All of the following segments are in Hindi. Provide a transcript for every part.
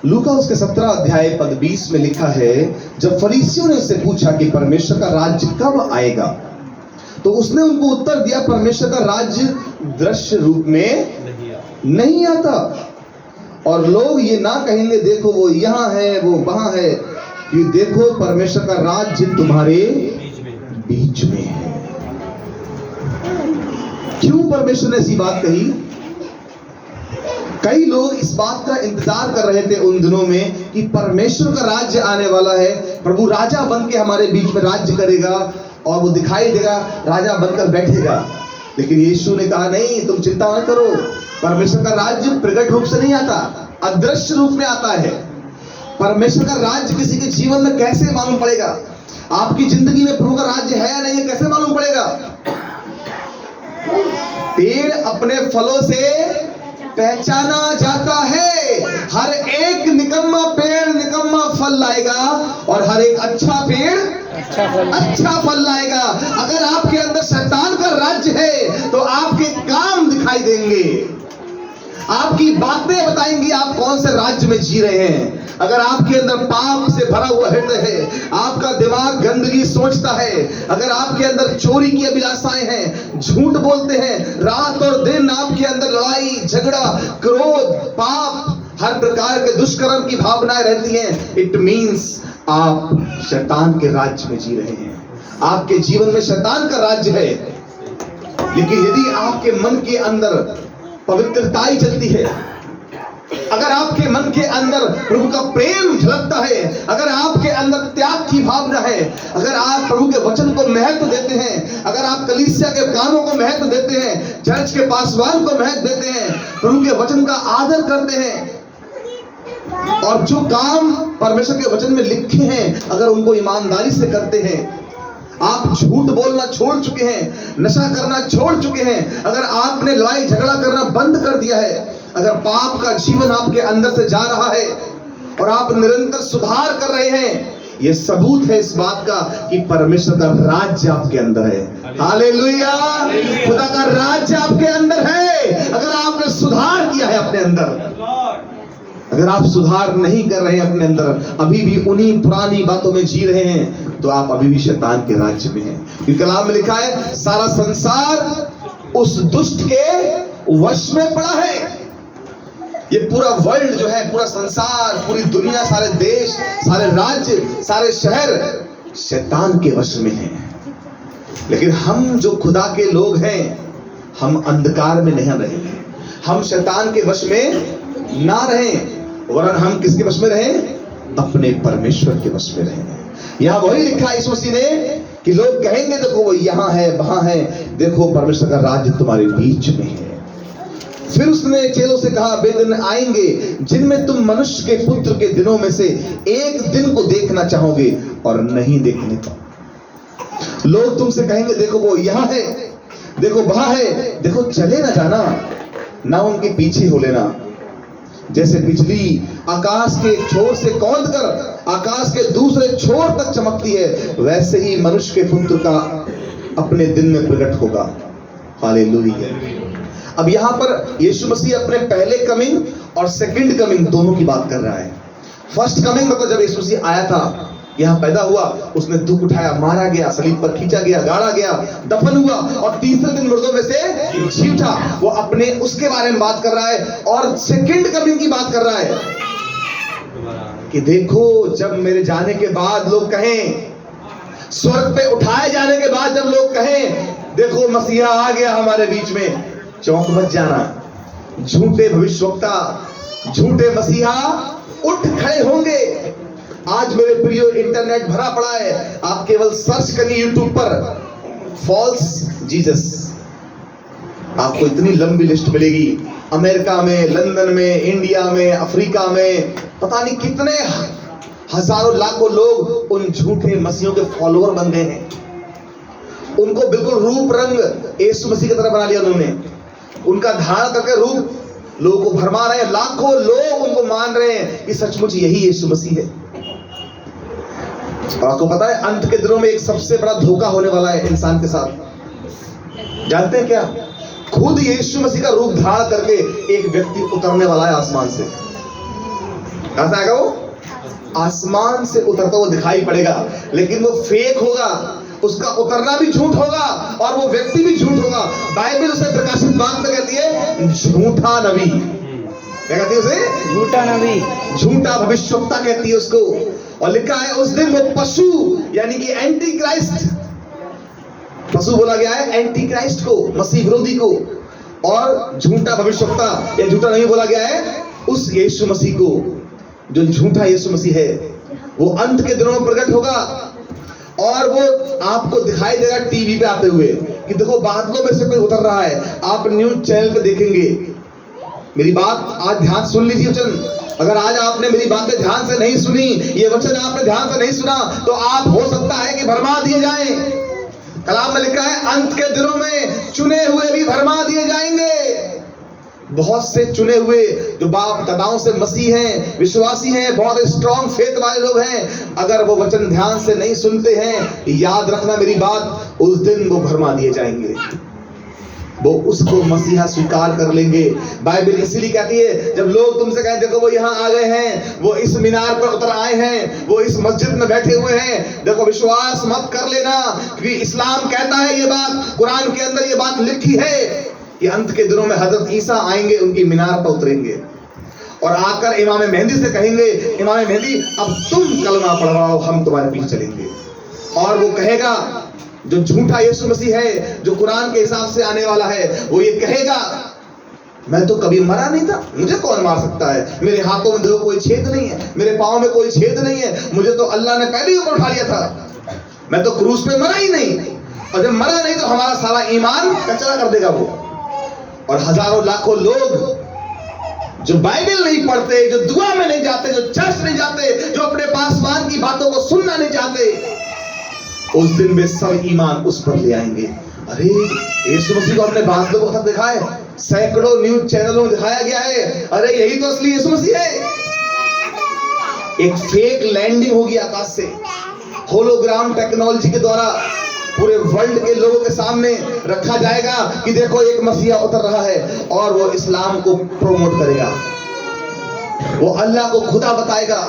लूका उसके 17 अध्याय पद 20 में लिखा है, जब फरीसियों ने उससे पूछा कि परमेश्वर का राज्य कब आएगा, तो उसने उनको उत्तर दिया, परमेश्वर का राज्य दृश्य रूप में नहीं आता, और लोग ये ना कहेंगे देखो वो यहाँ है वो वहां है, कि देखो परमेश्वर का राज्य तुम्हारे बीच में है। क्यों परमेश्वर ने ऐसी बात कही? कई लोग इस बात का इंतजार कर रहे थे उन दिनों में कि परमेश्वर का राज्य आने वाला है, प्रभु राजा बन के हमारे बीच में राज्य करेगा और वो दिखाई देगा, राजा बनकर बैठेगा। लेकिन यीशु ने कहा नहीं, तुम चिंता न करो, परमेश्वर का राज्य प्रकट रूप से नहीं आता, अदृश्य रूप में आता है। परमेश्वर का राज्य किसी के जीवन में कैसे मालूम पड़ेगा? आपकी जिंदगी में प्रभु का राज्य है या नहीं है, कैसे मालूम पड़ेगा? पेड़ अपने फलों से पहचाना जाता है। हर एक निकम्मा पेड़ निकम्मा फल लाएगा और हर एक अच्छा पेड़ अच्छा फल लाएगा। अगर आपके अंदर शैतान का राज्य है तो आपके काम दिखाई देंगे, आपकी बातें बताएंगी आप कौन से राज्य में जी रहे हैं। अगर आपके अंदर पाप से भरा हुआ हृदय है, आपका दिमाग गंदगी सोचता है, अगर आपके अंदर चोरी की अभिलाषाएं हैं, झूठ बोलते हैं, रात और दिन आपके अंदर लड़ाई झगड़ा क्रोध पाप हर प्रकार के दुष्कर्म की भावनाएं रहती हैं, इट मीन्स आप शैतान के राज्य में जी रहे हैं। आपके जीवन में शैतान का राज्य है। लेकिन यदि आपके मन के अंदर पवित्रताई चलती है, अगर आपके मन के अंदर प्रभु का प्रेम झलकता है, अगर आपके अंदर त्याग की भावना है, अगर आप प्रभु के वचन को महत्व देते हैं, अगर आप कलीसिया के कामों को महत्व देते हैं, चर्च के पासवान को महत्व देते हैं, प्रभु के वचन का आदर करते हैं, और जो काम परमेश्वर के वचन में लिखे हैं अगर उनको ईमानदारी से करते हैं, आप झूठ बोलना छोड़ चुके हैं, नशा करना छोड़ चुके हैं, अगर आपने लड़ाई झगड़ा करना बंद कर दिया है, अगर पाप का जीवन आपके अंदर से जा रहा है और आप निरंतर सुधार कर रहे हैं, यह सबूत है इस बात का कि परमेश्वर का राज्य आपके अंदर है। हालेलुया! खुदा का राज्य आपके अंदर है। अगर आपने सुधार किया है अपने अंदर, अगर आप सुधार नहीं कर रहे हैं अपने अंदर, अभी भी उन्हीं पुरानी बातों में जी रहे हैं, तो आप अभी भी शैतान के राज्य में हैं। कलाम में लिखा है सारा संसार उस दुष्ट के वश में पड़ा है। ये पूरा वर्ल्ड जो है, पूरा संसार, पूरी दुनिया, सारे देश, सारे राज्य, सारे शहर शैतान के वश में हैं। लेकिन हम जो खुदा के लोग हैं, हम अंधकार में नहीं रहे, हम शैतान के वश में ना रहें, वरन हम किसके वश में रहें? अपने परमेश्वर के वश में रहें। यहां वही लिखा है यीशु मसीह ने कि लोग कहेंगे देखो वो यहां है वहां है, देखो परमेश्वर का राज्य तुम्हारे बीच में है। फिर उसने चेलों से कहा, वे दिन आएंगे जिनमें तुम मनुष्य के पुत्र के दिनों में से एक दिन को देखना चाहोगे और नहीं देखने का। लोग तुमसे कहेंगे देखो वो यहां है, देखो वहां है, देखो चले ना जाना, ना उनके पीछे हो लेना। जैसे बिजली आकाश के एक छोर से कौंध कर आकाश के दूसरे छोर तक चमकती है, वैसे ही मनुष्य के पुत्र का अपने दिन में प्रकट होगा। हालेलुया! अब यहां पर यीशु मसीह अपने पहले कमिंग और सेकंड कमिंग दोनों की बात कर रहा है। फर्स्ट कमिंग मतलब जब यीशु मसीह आया था, यहां पैदा हुआ, उसने दुख उठाया, मारा गया, सलीब पर खींचा गया, गाड़ा गया, दफन हुआ और तीसरे दिन मुर्दों में से जी उठा। वो अपने उसके बारे में बात कर रहा है। और सेकंड कमिंग की बात कर रहा है कि देखो जब मेरे जाने के बाद लोग कहें, स्वर्ग पे उठाए जाने के बाद जब लोग कहें देखो मसीहा आ गया हमारे बीच में, चौंक मत जाना। झूठे भविष्यवक्ता, झूठे मसीहा उठ खड़े होंगे। आज मेरे प्रियो इंटरनेट भरा पड़ा है, आप केवल सर्च करिए यूट्यूब पर फॉल्स जीसस, आपको इतनी लंबी लिस्ट मिलेगी। अमेरिका में, लंदन में, इंडिया में, अफ्रीका में, पता नहीं कितने हजारों लाखों लोग उन झूठे मसीहों के फॉलोअर बन गए हैं। उनको बिल्कुल रूप रंग यीशु मसीह की तरह बना लिया उन्होंने। उनका धारण करके रूप लोगों को भरमा रहे हैं, लाखों लोग उनको मान रहे हैं कि सचमुच यही यीशु मसीह है। और आपको पता है अंत के दिनों में एक सबसे बड़ा धोखा होने वाला है इंसान के साथ। जानते हैं क्या? खुद यीशु मसीह का रूप धारण करके एक व्यक्ति उतरने वाला है आसमान से। कहां से आएगा? वो आसमान से उतरता हुआ दिखाई पड़ेगा, लेकिन वो फेक होगा, उसका उतरना भी झूठ होगा और वो व्यक्ति भी झूठ होगा। बाइबल उसे प्रकाशित बात में कहती है झूठा नबी। क्या कहती है उसे? झूठा नबी, झूठा भविष्यवक्ता कहती है उसको। और लिखा है उस दिन वो पशु यानी कि एंटी क्राइस्ट, पशु बोला गया है एंटी क्राइस्ट को, मसीह विरोधी को, और झूठा भविष्यवक्ता या झूठा नबी बोला गया है उस यीशु मसीह को जो झूठा यीशु मसीह है। वो अंत के दिनों में प्रकट होगा और वो आपको दिखाई देगा टीवी पे आते हुए कि देखो बादलों में से कोई उतर रहा है। आप न्यूज चैनल पे देखेंगे। मेरी बात आज ध्यान सुन लीजिए वचन। अगर आज आपने मेरी बातें ध्यान से नहीं सुनी, ये वचन आपने ध्यान से नहीं सुना, तो आप हो सकता है कि भरमा दिए जाएं। कलाम में लिखा है अंत के दिनों में चुने हुए भी भरमा दिए जाएंगे। बहुत से चुने हुए जो बाप दादाओं से मसीह हैं, विश्वासी हैं, बहुत स्ट्रॉन्ग फेथ वाले लोग हैं, अगर वो वचन ध्यान से नहीं सुनते हैं, याद रखना मेरी बात, उस दिन वो भरमा दिए जाएंगे। वो उसको मसीहा स्वीकार कर लेंगे। बाइबल इसीलिए कहती है जब लोग तुमसे कहें देखो वो यहाँ आ गए हैं, वो इस मीनार पर उतर आए हैं, वो इस मस्जिद में बैठे हुए हैं, देखो विश्वास मत कर लेना, क्योंकि इस्लाम कहता है ये बात, कुरान के अंदर ये बात लिखी है कि अंत के दिनों में हजरत ईसा आएंगे, उनकी मीनार पर उतरेंगे और आकर इमाम मेहंदी से कहेंगे इमाम मेहंदी अब तुम कलमा पढ़वाओ, हम तुम्हारे पीछे चलेंगे। और वो कहेगा जो झूठा यीशु मसीह है, जो कुरान के हिसाब से आने वाला है, वो ये कहेगा मैं तो कभी मरा नहीं था, मुझे कौन मार सकता है, मेरे हाथों में देखो कोई छेद नहीं है, मेरे पाँव में कोई छेद नहीं है, मुझे तो अल्लाह ने पहले ही ऊपर उठा लिया था, मैं तो क्रूस पे मरा ही नहीं, और जब मरा नहीं तो हमारा सारा ईमान कचरा कर देगा वो। और हजारों लाखों लोग जो बाइबल नहीं पढ़ते, जो दुआ में नहीं जाते, जो चर्च नहीं जाते, जो अपने पासवान की बातों को सुनना नहीं चाहते, उस दिन वे सब ईमान उस पर ले आएंगे। अरे यीशु मसीह को हमने बादलों को देखा है, सैकड़ों न्यूज चैनलों में दिखाया गया है, अरे यही तो असली यीशु मसीह है। एक फेक लैंडिंग होगी आकाश से, होलोग्राम टेक्नोलॉजी के द्वारा पूरे वर्ल्ड के लोगों के सामने रखा जाएगा कि देखो एक मसीहा उतर रहा है, और वो इस्लाम को प्रमोट करेगा, वो अल्लाह को खुदा बताएगा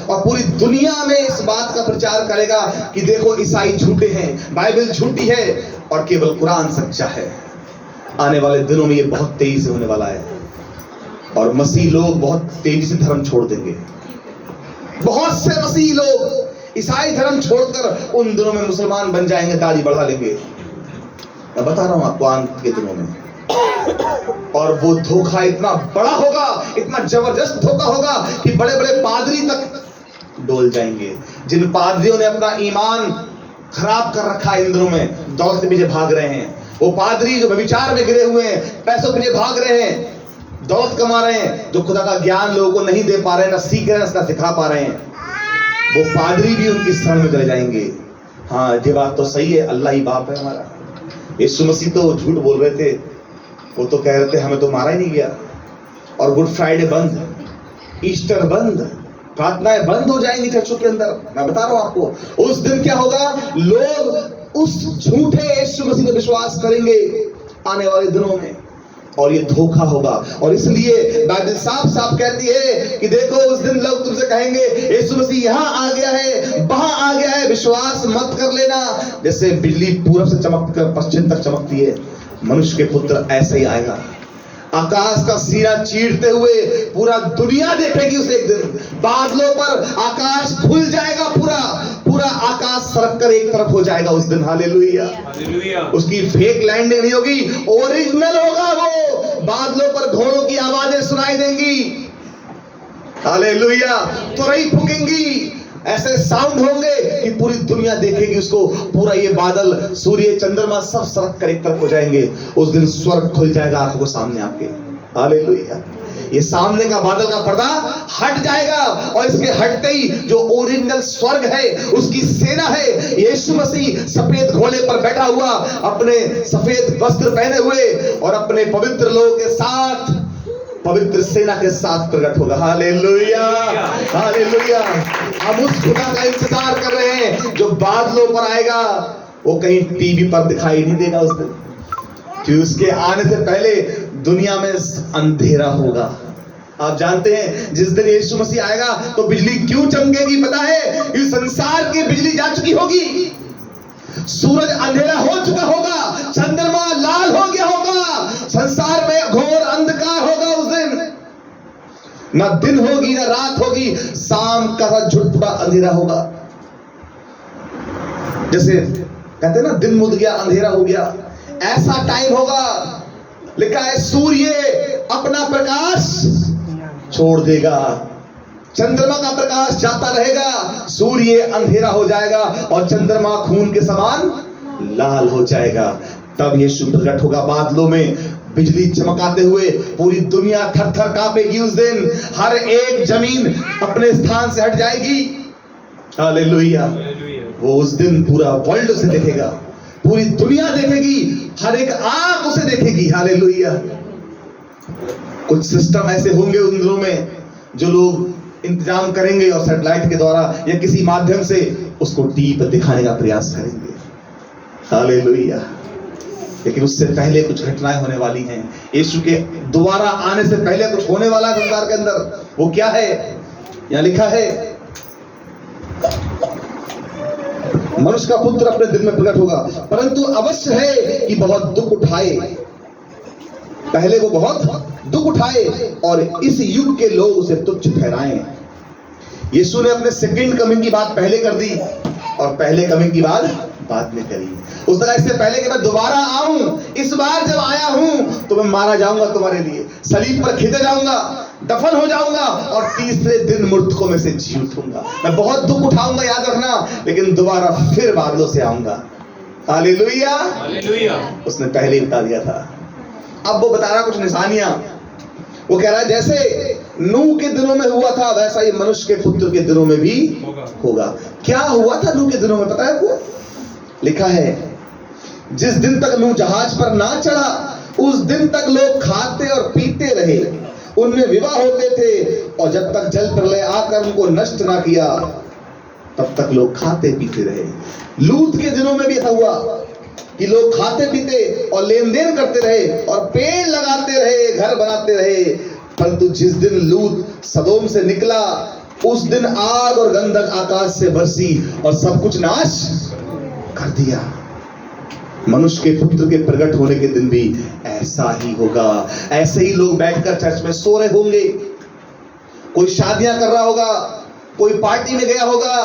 और पूरी दुनिया में इस बात का प्रचार करेगा कि देखो ईसाई झूठे हैं, बाइबल झूठी है और केवल कुरान सच्चा है। आने वाले दिनों में ये बहुत तेजी से होने वाला है और मसीह लोग बहुत तेजी से धर्म छोड़ देंगे। बहुत से मसीह लोग ईसाई धर्म छोड़कर उन दिनों में मुसलमान बन जाएंगे, दाढ़ी बढ़ा लेंगे। मैं बता रहा हूं आपको आने के दिनों में, और वो धोखा इतना बड़ा होगा, इतना जबरदस्त धोखा होगा कि बड़े बड़े पादरी तक डोल जाएंगे। जिन पादरियों ने अपना ईमान खराब कर रखा है इन दिनों में, दौलत के पीछे भाग रहे हैं, वो पादरी जो व्यभिचार में गिरे हुए हैं, पैसों के पीछे भाग रहे हैं, दौलत कमा रहे हैं, जो खुदा का ज्ञान लोगों को नहीं दे पा रहे हैं, ना सीख रहे हैं, ना सिखा पा रहे हैं, वो पादरी भी उनकी शरण में चले जाएंगे। हाँ ये बात तो सही है, अल्लाह ही बाप है हमारा। यीशु मसीह तो झूठ बोल रहे थे, वो तो कह रहे थे हमें तो मारा ही नहीं गया, और गुड फ्राइडे बंद, ईस्टर बंद, प्रार्थनाएं बंद हो जाएंगी चर्चों के अंदर। मैं बता रहा हूं आपको उस दिन क्या होगा, लोग उस झूठे यीशु मसीह में विश्वास करेंगे आने वाले दिनों में, और ये धोखा होगा। और इसलिए बाइबल साफ साफ कहती है कि देखो उस दिन लोग तुमसे कहेंगे यीशु मसीह यहाँ आ गया है, वहां आ गया है, विश्वास मत कर लेना। जैसे बिजली पूरब से चमक कर पश्चिम तक चमकती है, मनुष्य के पुत्र ऐसे ही आएगा, आकाश का सीना चीरते हुए पूरा दुनिया देखेगी उसे। एक दिन बादलों पर आकाश खुल जाएगा, पूरा पूरा आकाश सरक कर एक तरफ हो जाएगा उस दिन। Hallelujah, hallelujah. उसकी फेक लैंडिंग नहीं होगी, ओरिजिनल होगा वो। बादलों पर घोड़ों की आवाजें सुनाई देंगी, हालेलुया, तुरही फूकेंगी, ऐसे साउंड होंगे कि पूरी दुनिया देखेगी उसको। पूरा ये बादल, सूर्य, चंद्रमा सब सरक कर एक तरफ हो जाएंगे। उस दिन स्वर्ग खुल जाएगा आंखों के सामने आपके। हालेलुया। ये सामने का बादल का पर्दा हट जाएगा, और इसके हटते ही जो ओरिजिनल स्वर्ग है, उसकी सेना है, यीशु मसीह सफेद घोड़े पर बैठा हुआ, अपने सफेद वस्त्र पहने हुए और अपने पवित्र लोगों के साथ, पवित्र सेना के साथ प्रकट होगा। Hallelujah, hallelujah. हम उस खुदा का इंतजार कर रहे हैं जो बादलों पर आएगा। वो कहीं टीवी पर दिखाई नहीं देगा उस दिन, कि उसके आने से पहले दुनिया में अंधेरा होगा। आप जानते हैं जिस दिन यीशु मसीह आएगा तो बिजली क्यों चमकेगी पता है? इस संसार की बिजली जा चुकी होगी, सूरज अंधेरा हो चुका होगा, चंद्रमा लाल हो गया होगा, संसार में घोर अंधकार होगा। उस दिन ना दिन होगी ना रात होगी, शाम का झुटपा अंधेरा होगा। जैसे कहते हैं ना दिन मुद गया अंधेरा हो गया, ऐसा टाइम होगा। लिखा है सूर्य अपना प्रकाश छोड़ देगा, चंद्रमा का प्रकाश जाता रहेगा, सूर्य अंधेरा हो जाएगा और चंद्रमा खून के समान लाल हो जाएगा। तब यीशु प्रकट होगा बादलों में, बिजली चमकाते हुए, पूरी दुनिया थर थर कांपेगी। उस दिन हर एक जमीन अपने स्थान से हट जाएगी। हालेलुया। वो उस दिन पूरा वर्ल्ड उसे देखेगा, पूरी दुनिया देखेगी, हर एक आंख उसे देखेगी। हालेलुया। कुछ सिस्टम ऐसे होंगे उन दिनों में जो लोग इंतजाम करेंगे और सैटेलाइट के द्वारा या किसी माध्यम से उसको टीवी पर दिखाने का प्रयास करेंगे। हालेलुया। लेकिन उससे पहले कुछ घटनाएं होने वाली हैं। यीशु के दोबारा आने से पहले कुछ होने वाला है संसार के अंदर। वो क्या है? यहां लिखा है मनुष्य का पुत्र अपने दिन में प्रकट होगा, परंतु अवश्य है कि बहुत दुख उठाए। पहले वो बहुत दुख उठाए और इस युग के लोग उसे तुच्छ ठहराएं। यीशु ने अपने सेकंड कमिंग की बात पहले कर दी और पहले कमिंग की बात बाद में करी। उस तरह इससे पहले कि मैं दोबारा आऊं, इस बार जब आया हूं तो मैं मारा जाऊंगा तुम्हारे लिए, सलीब पर खींचा जाऊंगा, दफन हो जाऊंगा और तीसरे दिन मृतकों में से जी उठूंगा। मैं बहुत दुख उठाऊंगा, याद रखना, लेकिन दोबारा फिर बादलों से आऊंगा। हालेलुया। उसने पहले ही बता दिया था। अब वो बता रहा कुछ निशानियां। वो कह रहा है जैसे नूह के दिनों में हुआ था वैसा ही मनुष्य के पुत्र के दिनों में भी होगा। क्या हुआ था नूह के दिनों में पता है आपको? लिखा है जिस दिन तक नूह जहाज पर ना चढ़ा उस दिन तक लोग खाते और पीते रहे, उनमें विवाह होते थे, और जब तक जल प्रलय आकर उनको नष्ट ना किया तब तक लोग खाते पीते रहे। लूत के दिनों में भी ऐसा हुआ कि लोग खाते पीते और लेन देन करते रहे और पेड़ लगाते रहे, घर बनाते रहे, परंतु जिस दिन लूत सदोम से निकला उस दिन आग और गंधक आकाश से बरसी और सब कुछ नाश कर दिया। मनुष्य के पुत्र के प्रकट होने के दिन भी ऐसा ही होगा। ऐसे ही लोग बैठकर चर्च में सो रहे होंगे, कोई शादियां कर रहा होगा, कोई पार्टी में गया होगा,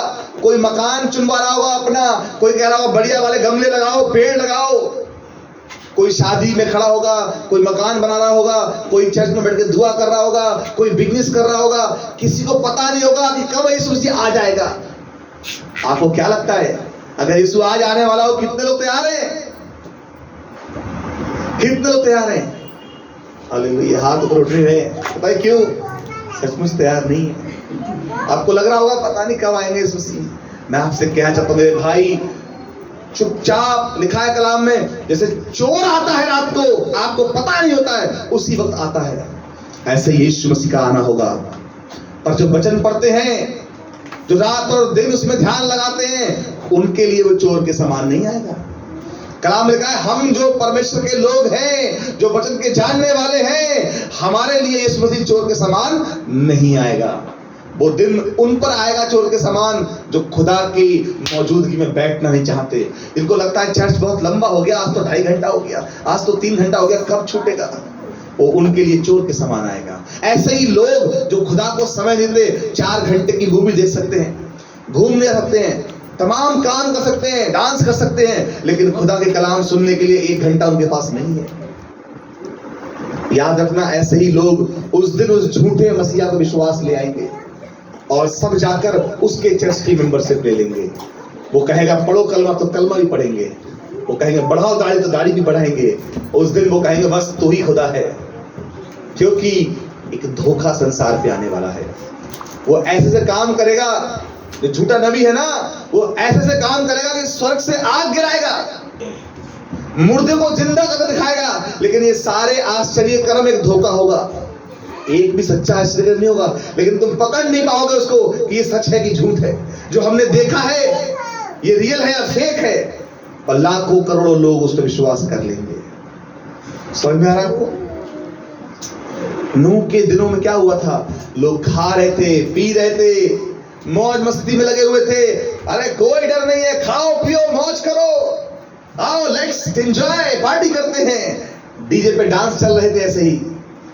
कोई मकान चुनवा रहा होगा अपना, कोई कह रहा होगा बढ़िया वाले गमले लगाओ, पेड़ लगाओ, कोई शादी में खड़ा होगा, कोई मकान बना रहा होगा, कोई चर्च में बैठ के दुआ कर रहा होगा, कोई बिजनेस कर रहा होगा। किसी को पता नहीं होगा कि कब यीशु मसीह आ जाएगा। आपको क्या लगता है अगर यीशु आज आने वाला हो कितने लोग तैयार हैं? कितने लोग तैयार हैं? हालेलुया। हाथ ऊपर उठ रहे हैं, पता है क्यों? सचमुच तैयार नहीं है। आपको लग रहा होगा पता नहीं कब आएंगे यीशु मसीह। मैं आपसे कहना चाहता हूं मेरे भाई, चुपचाप, लिखा है कलाम में, जैसे चोर आता है रात को, आपको पता नहीं होता है, उसी वक्त आता है, ऐसे यीशु मसीह का आना होगा। और जो वचन पढ़ते हैं, जो रात और दिन उसमें ध्यान लगाते हैं, उनके लिए वो चोर के समान नहीं आएगा। कलाम लिखा है हम जो परमेश्वर के लोग हैं, जो वचन के जानने वाले हैं, हमारे लिए यीशु मसीह चोर के समान नहीं आएगा। वो दिन उन पर आएगा चोर के समान जो खुदा की मौजूदगी में बैठना नहीं चाहते। इनको लगता है चर्च बहुत लंबा हो गया, आज तो 2.5 घंटा हो गया, आज तो 3 घंटा हो गया, कब छूटेगा। वो उनके लिए चोर के समान आएगा। ऐसे ही लोग जो खुदा को समय देते, 4 घंटे की मूवी देख सकते हैं, घूमने सकते हैं, तमाम काम कर सकते हैं, डांस कर सकते हैं, लेकिन खुदा के कलाम सुनने के लिए 1 घंटा उनके पास नहीं है। याद रखना, ऐसे ही लोग उस दिन उस झूठे मसीहा को विश्वास ले आएंगे और सब जाकर उसके चर्च की मेंबरशिप ले लेंगे। वो कहेगा पढ़ो कलमा तो कलमा भी पढ़ेंगे, वो कहेंगे बढ़ाओ दाढ़ी तो दाढ़ी भी बढ़ाएंगे। उस दिन वो कहेंगे बस तू ही खुदा है, क्योंकि एक धोखा संसार पे आने वाला है। वो ऐसे से काम करेगा, जो झूठा नबी है ना, वो ऐसे से काम करेगा कि स्वर्ग से आग गिराएगा, मुर्दे को जिंदा करके दिखाएगा। लेकिन ये सारे आश्चर्य कर्म एक धोखा होगा, एक भी सच्चा आश्चर्य नहीं होगा। लेकिन तुम पकड़ नहीं पाओगे उसको कि ये सच है कि झूठ है। जो हमने देखा है ये रियल है या फेक है, और लाखों करोड़ों लोग उस पर विश्वास कर लेंगे। समझ में आ रहा है आपको? नूह के दिनों में क्या हुआ था? लोग खा रहे थे, पी रहे थे, मौज मस्ती में लगे हुए थे। अरे कोई डर नहीं है, खाओ पियो मौज करो, आओ लेट्स एंजॉय, पार्टी करते हैं। डीजे पे डांस चल रहे थे ऐसे ही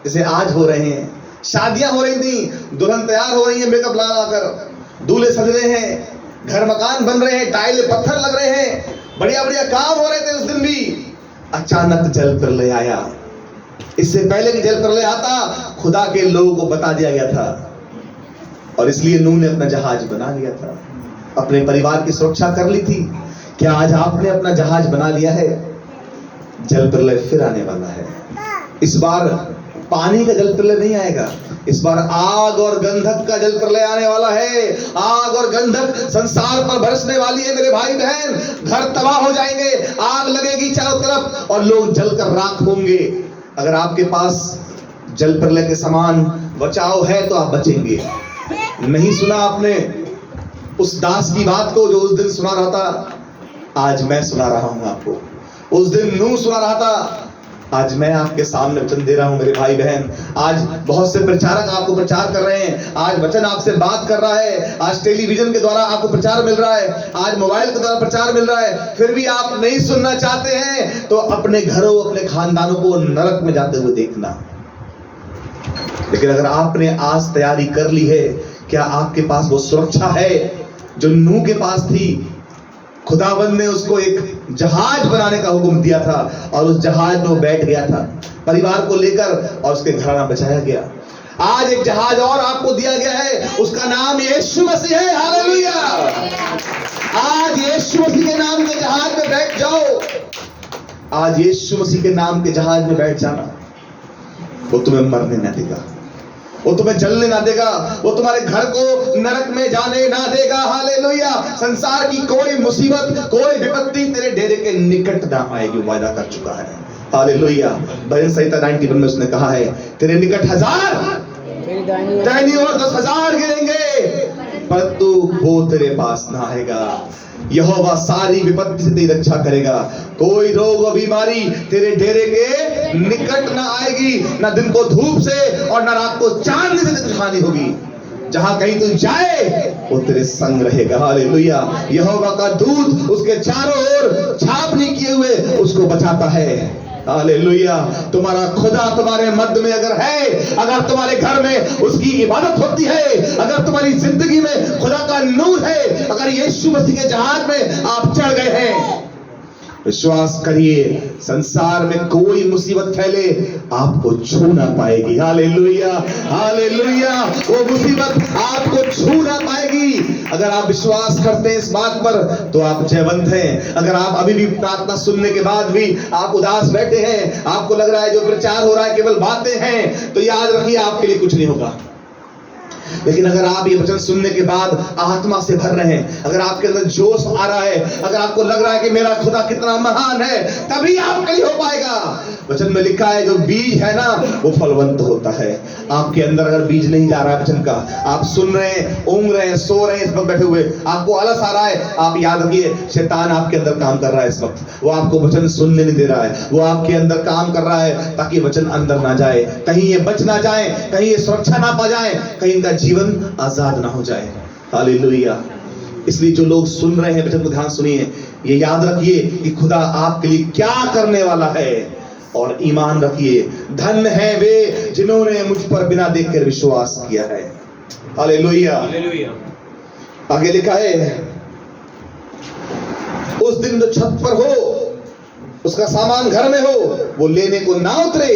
जैसे आज हो रहे हैं। शादियां हो रही थी, दुल्हन तैयार हो रही है मेकअप लगा कर, दूल्हे सज रहे हैं, घर मकान बन रहे हैं, टाइल पत्थर लग रहे हैं, बढ़िया बढ़िया काम हो रहे थे उस दिन भी। अचानक जल प्रलय आया। इससे पहले कि जल प्रलय आता, खुदा के लोगों को बता दिया गया था, और इसलिए नूह ने अपना जहाज बना लिया था, अपने परिवार की सुरक्षा कर ली थी। क्या आज आपने अपना जहाज बना लिया है? जल प्रलय फिर आने वाला है। इस बार पानी का जल प्रलय नहीं आएगा, इस बार आग और गंधक का जल प्रलय आने वाला है। आग और गंधक संसार पर बरसने वाली है मेरे भाई बहन। घर तबाह हो जाएंगे, आग लगेगी चारों तरफ और लोग जलकर राख होंगे। अगर आपके पास जल प्रलय के समान बचाव है तो आप बचेंगे। नहीं सुना आपने उस दास की बात को जो उस दिन सुना रहा था? आज मैं सुना रहा हूं आपको। उस दिन नूह सुना रहा था, आज मैं आपके सामने वचन दे रहा हूं मेरे भाई बहन। आज बहुत से प्रचारक आपको प्रचार कर रहे हैं, आज वचन आपसे बात कर रहा है, आज टेलीविजन के द्वारा आपको प्रचार मिल रहा है, आज मोबाइल के द्वारा प्रचार मिल रहा है, फिर भी आप नहीं सुनना चाहते हैं तो अपने घरों, अपने खानदानों को नरक में जाते हुए देखना। लेकिन अगर आपने आज तैयारी कर ली है, क्या आपके पास वो सुरक्षा है जो नूह के पास थी? खुदावंद ने उसको एक जहाज बनाने का हुक्म दिया था और उस जहाज में वो बैठ गया था परिवार को लेकर, और उसके घराना बचाया गया। आज एक जहाज और आपको दिया गया है, उसका नाम यीशु मसीह है। हालेलुया! आज यीशु मसीह के नाम के जहाज में बैठ जाओ। आज यीशु मसीह के नाम के जहाज में बैठ जाना। वो तुम्हें मरने न देगा, वो तुम्हें जलने ना देगा, वो तुम्हारे घर को नरक में जाने ना देगा। हालेलुया! संसार की कोई मुसीबत, कोई विपत्ति तेरे डेरे के निकट ना आएगी, वायदा कर चुका है। हालेलुया! भजन संहिता 91 में उसने कहा है, तेरे निकट 1000 दाहिनी ओर 10,000 गिरेंगे परंतु वो तेरे पास ना आएगा। यहोवा सारी विपत्ति से तेरी रक्षा करेगा। कोई रोग और बीमारी तेरे डेरे के निकट ना आएगी, ना दिन को धूप से और ना रात को चांद से तुझे हानि होगी। जहां कहीं तू जाए वो तेरे संग रहेगा। हालेलुया! यहोवा का दूत उसके चारों ओर छाप नहीं किए हुए उसको बचाता है। हालेलुया! तुम्हारा खुदा तुम्हारे मध्य में अगर है, अगर तुम्हारे घर में उसकी इबादत होती है, अगर तुम्हारी जिंदगी में खुदा का नूर है, अगर यीशु मसीह के जहाज में आप चढ़ गए हैं, विश्वास करिए संसार में कोई मुसीबत फैले आपको छू ना पाएगी। हालेलुया! हालेलुया! वो मुसीबत आपको छू ना पाएगी। अगर आप विश्वास करते हैं इस बात पर तो आप जयवंत हैं। अगर आप अभी भी प्रार्थना सुनने के बाद भी आप उदास बैठे हैं, आपको लग रहा है जो प्रचार हो रहा है केवल बातें हैं, तो याद रखिए आपके लिए कुछ नहीं होगा। लेकिन अगर आप ये वचन सुनने के बाद आत्मा से भर रहे हैं, अगर आपके अंदर जोश आ रहा है, अगर आपको लग रहा है कि मेरा खुदा कितना महान है, तभी आपके लिए हो पाएगा। वचन में लिखा है जो बीज है ना वो फलवंत होता है। आपके अंदर अगर बीज नहीं जा रहा है वचन का, आप सुन रहे हैं, ऊँग रहे हैं, सो रहे हैं इस वक्त बैठे हुए, आपको आलस आ रहा है, आप याद रखिए शैतान आपके अंदर काम कर रहा है इस वक्त। वो आपको वचन सुनने नहीं दे रहा है, वो आपके अंदर काम कर रहा है ताकि वचन अंदर ना जाए, कहीं ये बच ना जाए, कहीं ये सुरक्षा ना पा जाए, कहीं इनका जीवन आजाद ना हो जाए। हालेलुया! इसलिए जो लोग सुन रहे हैं वचन को ध्यान सुनिए, ये याद रखिए कि खुदा आपके लिए क्या करने वाला है, और ईमान रखिए धन्य है वे जिन्होंने मुझ पर बिना देखकर विश्वास किया है। हालेलुया! आगे लिखा है उस दिन जो छत पर हो उसका सामान घर में हो वो लेने को ना उतरे,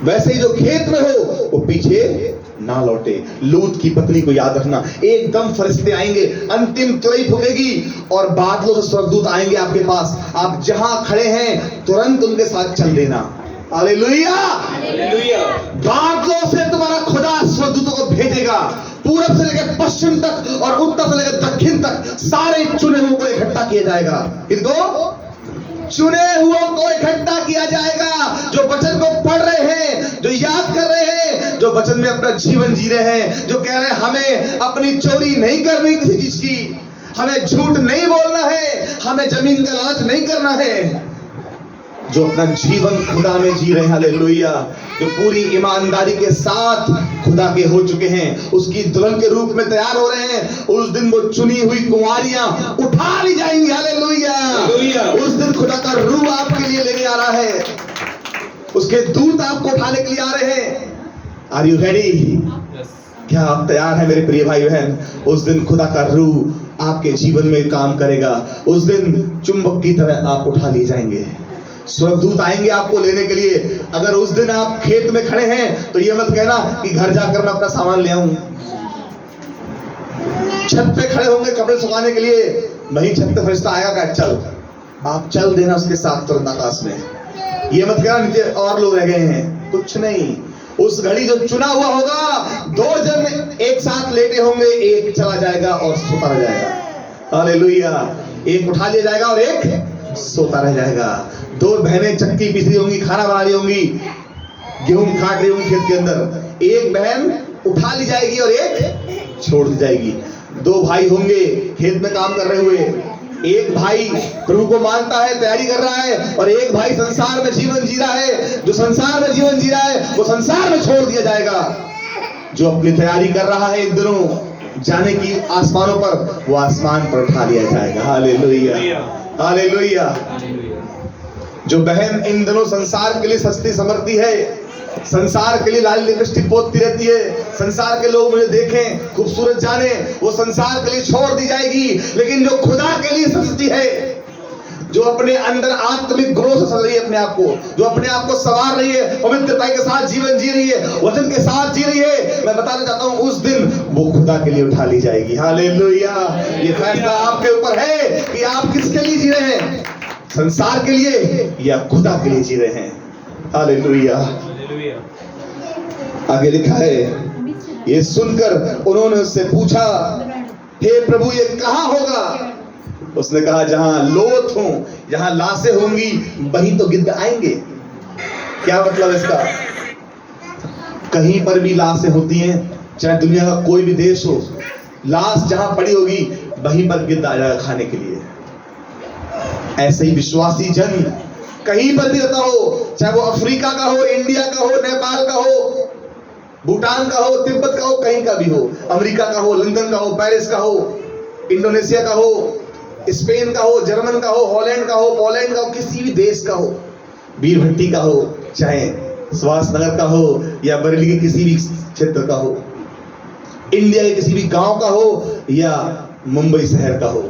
वैसे ही जो खेत में हो वो पीछे ना लौटे। लूत की पत्नी को याद रखना, एकदम फरिश्ते आएंगे, अंतिम तुरई फूकेगी और बादलों से स्वर्गदूत आएंगे आपके पास। आप जहां खड़े हैं तुरंत उनके साथ चल देना। हालेलुया! बादलों से तुम्हारा खुदा स्वर्गदूतों को भेजेगा, पूरब से लेकर पश्चिम तक और उत्तर से लेकर दक्षिण तक सारे चुने हुए को इकट्ठा किया जाएगा। इनको चुने हुओं को इकट्ठा किया जाएगा, जो वचन को पढ़ रहे हैं, जो याद कर रहे हैं, जो वचन में अपना जीवन जी रहे हैं, जो कह रहे हैं हमें अपनी चोरी नहीं करनी किसी चीज की, हमें झूठ नहीं बोलना है, हमें जमीन का लालच नहीं करना है। जो अपना जीवन खुदा में जी रहे हैं, हालेलुया, जो पूरी ईमानदारी के साथ खुदा के हो चुके हैं, उसकी दुल्हन के रूप में तैयार हो रहे हैं। उस दिन वो चुनी हुई कुंवारियां उठा ली जाएंगी, हालेलुया। उस दिन खुदा का रूह आपके लिए लेने आ रहा है, उसके दूत आपको उठाने के लिए आ रहे हैं। Are you ready? क्या आप तैयार हैं मेरे प्रिय भाई बहन? उस दिन खुदा का रूह आपके जीवन में काम करेगा। उस दिन चुंबक की तरह आप उठा लिए जाएंगे, स्वर्गदूत आएंगे आपको लेने के लिए। अगर उस दिन आप खेत में खड़े हैं तो ये मत कहना कि घर जाकर मैं अपना सामान ले आऊं। छत पे खड़े होंगे कपड़े सुखाने के लिए, वहीं छत पे फरिश्ता आएगा का चल, आप चल देना उसके साथ तुरंत आकाश में। ये मत कहना नीचे और लोग रह गए हैं, कुछ नहीं। उस घड़ी जो चुना हुआ होगा, 2 जन एक साथ लेटे होंगे, एक चला जाएगा और सोता रह जाएगा, हालेलुया। एक उठा लिया जाएगा और एक सोता रह जाएगा। 2 बहनें चक्की पीस रही होंगी, खाना बना रही होंगी, गेहूं काट रही होंगी खेत के अंदर, एक बहन उठा ली जाएगी और एक छोड़ दी जाएगी। 2 भाई होंगे खेत में काम कर रहे हुए, एक भाई प्रभु को मानता है, तैयारी कर रहा है, और एक भाई संसार में जीवन जी रहा है। जो संसार में जीवन जी रहा है वो संसार में छोड़ दिया जाएगा। जो अपनी तैयारी कर रहा है इन दिनों जाने की आसमानों पर, वो आसमान पर उठा लिया जाएगा, हालेलुया, हालेलुया। जो बहन इन दिनों संसार के लिए सस्ती समझती है, संसार के लिए लाल लिपस्टिक पोतती रहती है, संसार के लोग मुझे देखें, खूबसूरत जाने, वो संसार के लिए छोड़ दी जाएगी। लेकिन जो खुदा के लिए सजती है, जो अपने अंदर आत्मिक गुणों से सज रही है अपने आप को, जो अपने आप को संवार रही है, पवित्रता के साथ जीवन जी रही है, वचन के साथ जी रही है, मैं बताना चाहता हूं उस दिन वो खुदा के लिए उठा ली जाएगी, हालेलुया। ये फैसला आपके ऊपर है कि आप किसके लिए जी रहे हैं, संसार के लिए या खुदा के लिए जी रहे हैं, हालेलुया। आगे लिखा है, ये सुनकर उन्होंने उससे पूछा, हे प्रभु ये कहाँ होगा? उसने कहा, जहां लोथ हो, जहां लाशें होंगी, वहीं तो गिद्ध आएंगे। क्या मतलब इसका? कहीं पर भी लाशें होती हैं, चाहे दुनिया का कोई भी देश हो, लाश जहां पड़ी होगी वहीं पर गिद्ध आ जाएगा खाने के लिए। ऐसे ही विश्वासी जन कहीं पर भी रहता हो, चाहे वो अफ्रीका का हो, इंडिया का हो, नेपाल का हो, भूटान का हो, तिब्बत का हो, कहीं का भी हो, अमेरिका का हो, लंदन का हो, पेरिस का हो, इंडोनेशिया का हो, स्पेन का हो, जर्मन का हो, हॉलैंड का हो, पोलैंड का हो, किसी भी देश का हो, बीरभट्टी का हो, चाहे सुभाष नगर का हो या बरेली के किसी भी क्षेत्र का हो, इंडिया के किसी भी गांव का हो या मुंबई शहर का हो,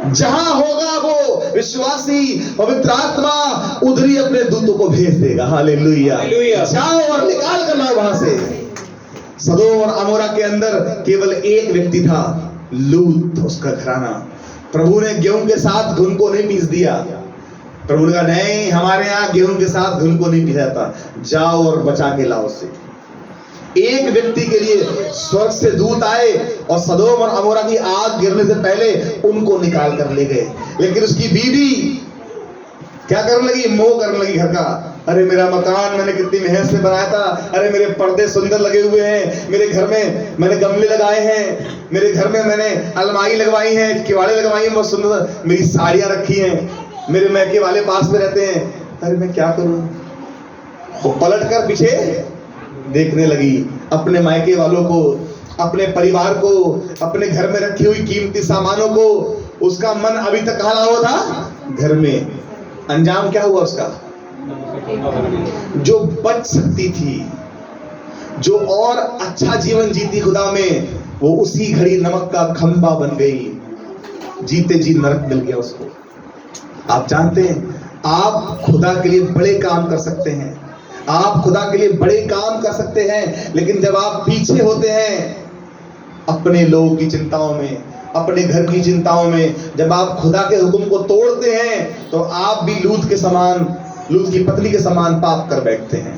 जहां होगा वो विश्वासी पवित्र आत्मा उधर ही अपने दूतों को भेज देगा, हालेलुया। जाओ और निकाल कर लाओ वहां से। सदोम और अमोरा के अंदर केवल एक व्यक्ति था, लूत, उसका घराना। प्रभु ने गेहूं के साथ घुन को नहीं पीस दिया। प्रभु ने कहा, नहीं, हमारे यहाँ गेहूं के साथ घुन को नहीं पीसा जाता, जाओ और बचा के लाओ उसे। एक व्यक्ति के लिए स्वर्ग से दूत आए और सदोम और अमोरा की आग गिरने से पहले उनको निकाल कर ले गए। लेकिन उसकी बीवी क्या करने लगी? मोह करने लगी घर का। अरे मेरा मकान मैंने कितनी मेहनत से बनाया था, अरे मेरे पर्दे सुंदर लगे हुए हैं, मेरे घर में मैंने गमले लगाए हैं, मेरे घर में मैंने अलमारी लगवाई है, किवाड़े लगवाई हैं बहुत सुंदर, मेरी साड़ियां रखी हैं, मेरे मैके वाले पास में रहते हैं, अरे मैं क्या करूं? वो पलट कर पीछे देखने लगी अपने मायके वालों को, अपने परिवार को, अपने घर में रखी हुई कीमती सामानों को। उसका मन अभी तक कहाँ हुआ था? घर में। अंजाम क्या हुआ उसका? जो बच सकती थी, जो और अच्छा जीवन जीती खुदा में, वो उसी घड़ी नमक का खंबा बन गई, जीते जी नरक मिल गया उसको। आप जानते हैं, आप खुदा के लिए बड़े काम कर सकते हैं, आप खुदा के लिए बड़े काम कर सकते हैं, लेकिन जब आप पीछे होते हैं अपने लोगों की चिंताओं में, अपने घर की चिंताओं में, जब आप खुदा के हुक्म को तोड़ते हैं, तो आप भी लूत के समान, लूत की पत्नी के समान पाप कर बैठते हैं।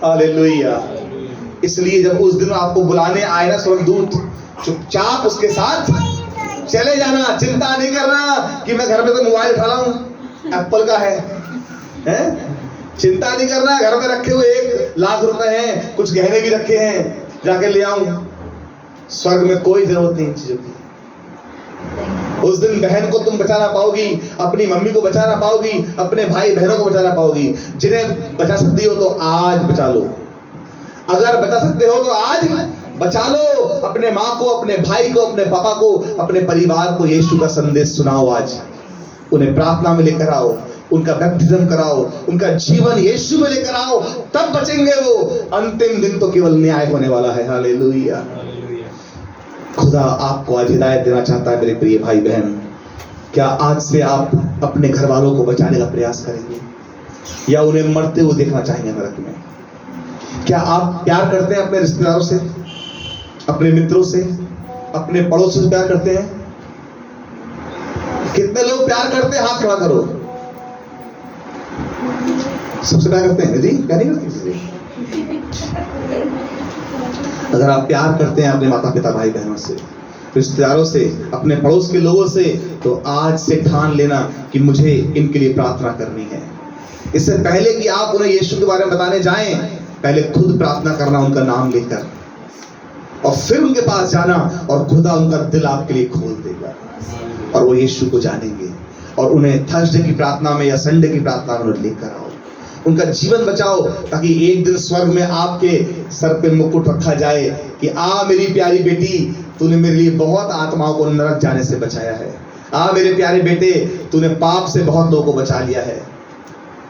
हालेलुया। इसलिए जब उस दिन आपको बुलाने आए ना स्वर्गदूत, चुपचाप उसके साथ चले जाना। चिंता नहीं करना कि मैं घर में तो मोबाइल उठा रहा हूं, एप्पल का है? चिंता नहीं करना, घर में रखे हुए 1 लाख रुपए हैं, कुछ गहने भी रखे हैं, जाके ले आऊं। स्वर्ग में कोई जरूरत नहीं इन चीजों की। उस दिन बहन को तुम बचा ना पाओगी, अपनी मम्मी को बचा ना पाओगी, अपने भाई बहनों को बचा ना पाओगी। जिन्हें बचा सकती हो तो आज बचा लो। अगर बचा सकते हो तो आज बचा लो। अपने माँ को, अपने भाई को, अपने पापा को, अपने परिवार को यीशु का संदेश सुनाओ। आज उन्हें प्रार्थना में लेकर आओ, उनका बैप्टिज्म कराओ, उनका जीवन यीशु में लेकर आओ, तब बचेंगे वो। अंतिम दिन तो केवल न्याय होने वाला है। हालेलुया। खुदा आपको आज हिदायत देना चाहता है मेरे प्रिय भाई बहन। क्या आज से आप अपने घर वालों को बचाने का प्रयास करेंगे या उन्हें मरते हुए देखना चाहेंगे नरक में? क्या आप प्यार करते हैं अपने रिश्तेदारों से, अपने मित्रों से, अपने पड़ोसियों से प्यार करते हैं? कितने लोग प्यार करते हैं? हाथ खड़ा करो। सबसे प्यार करते हैं? जी क्या नहीं करते किसी से? अगर आप प्यार करते हैं अपने माता पिता, भाई बहनों से, रिश्तेदारों से, अपने पड़ोस के लोगों से, तो आज से ठान लेना कि मुझे इनके लिए प्रार्थना करनी है। इससे पहले कि आप उन्हें यीशु के बारे में बताने जाएं, पहले खुद प्रार्थना करना उनका नाम लेकर, और फिर उनके पास जाना, और खुदा उनका दिल आपके लिए खोल देगा और वो यीशु को जानेंगे। और उन्हें थर्सडे की प्रार्थना में या संडे की प्रार्थना में लेकर आओ, उनका जीवन बचाओ, ताकि एक दिन स्वर्ग में आपके सर पे मुकुट रखा जाए कि आ मेरी प्यारी बेटी, तूने मेरे लिए बहुत आत्माओं को नरक जाने से बचाया है। आ मेरे प्यारे बेटे, तूने पाप से बहुत लोगों को बचा लिया है।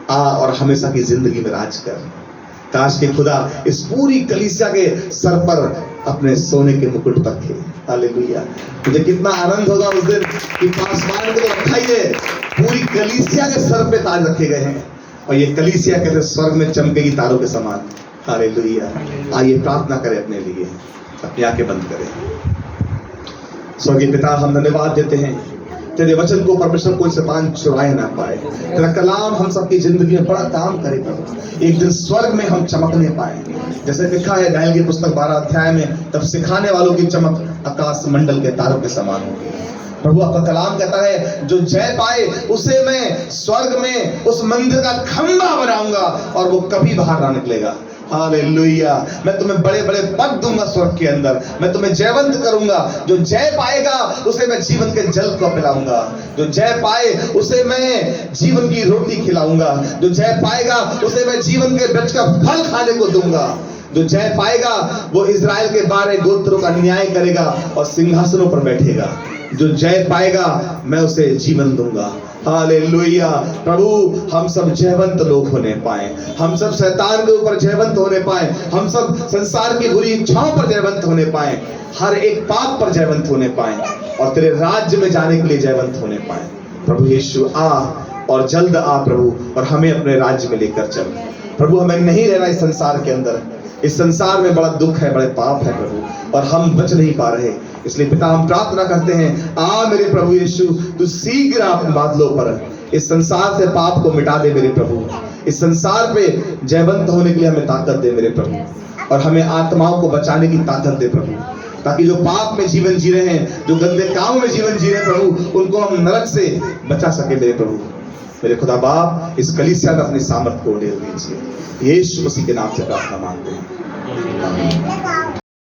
आ और हमेशा की जिंदगी में राज कर। काश के खुदा इस पूरी कलीसिया के सर पर अपने सोने के मुकुट रखे। हालेलुया। मुझे कितना आनंद होगा उस दिन कि पासवान को रखा ही है, पूरी कलीसिया के सर पे ताज रखे गए हैं, और ये कलीसिया कहते स्वर्ग में चमकेगी तारों के समान। हालेलुया। आइए प्रार्थना करें अपने लिए, अपनी आंखें बंद करें। स्वर्गीय पिता, हम धन्यवाद देते हैं तेरे वचन को परमेश्वर कोई शैतान चुराए ना पाए। तेरा कलाम हम सबकी जिंदगी में बड़ा काम करेगा। एक दिन स्वर्ग में हम चमकने पाए, जैसे लिखा है दानियेल की पुस्तक 12 अध्याय में, तब सिखाने वालों की चमक आकाश मंडल के तारों के समान होगी। प्रभु आपका कलाम कहता है जो जय पाए उसे मैं स्वर्ग में उस मंदिर का खंभा बनाऊंगा और वो कभी बाहर ना निकलेगा। हालेलुया। मैं तुम्हें बड़े बड़े पद दूंगा स्वर्ग के अंदर, मैं तुम्हें जयवंत करूंगा। जो जय पाएगा उसे मैं जीवन के जल को पिलाऊंगा, जो जय पाए उसे मैं जीवन की रोटी खिलाऊंगा, जो जय पाएगा उसे मैं जीवन के वृक्ष का फल खाने को दूंगा, जो जय पाएगा वो इजराइल के 12 गोत्रों का न्याय करेगा और सिंहासनों पर बैठेगा। जो जय पाएगा मैं उसे जीवन दूंगा। हालेलुया। प्रभु हम सब जयवंत लोग होने पाए, हम सब शैतान के ऊपर जयवंत होने पाए, हम सब संसार की बुरी इच्छाओं पर जयवंत होने पाए, हर एक पाप पर जयवंत होने पाए, और तेरे राज्य में जाने के लिए जयवंत होने पाए। प्रभु यीशु आ और जल्द आ प्रभु, और हमें अपने राज्य में लेकर चल प्रभु। हमें नहीं रहना इस संसार के अंदर, इस संसार में बड़ा दुख है, बड़े पाप है प्रभु, और हम बच नहीं पा रहे। इसलिए पिता हम प्रार्थना करते हैं, आ मेरे प्रभु यीशु, तू शीघ्र अपने बादलों पर इस संसार से पाप को मिटा दे मेरे प्रभु। इस संसार पे जयवंत होने के लिए हमें ताकत दे मेरे प्रभु, और हमें आत्माओं को बचाने की ताकत दे प्रभु, ताकि जो पाप में जीवन जी रहे हैं, जो गंदे कामों में जीवन जी रहे हैं प्रभु, उनको हम नरक से बचा सके मेरे प्रभु। मेरे खुदा बाप, इस कलीसिया में अपनी सामर्थ को उड़ेल दीजिए। यीशु मसीह के नाम से प्रार्थना मांगते हैं।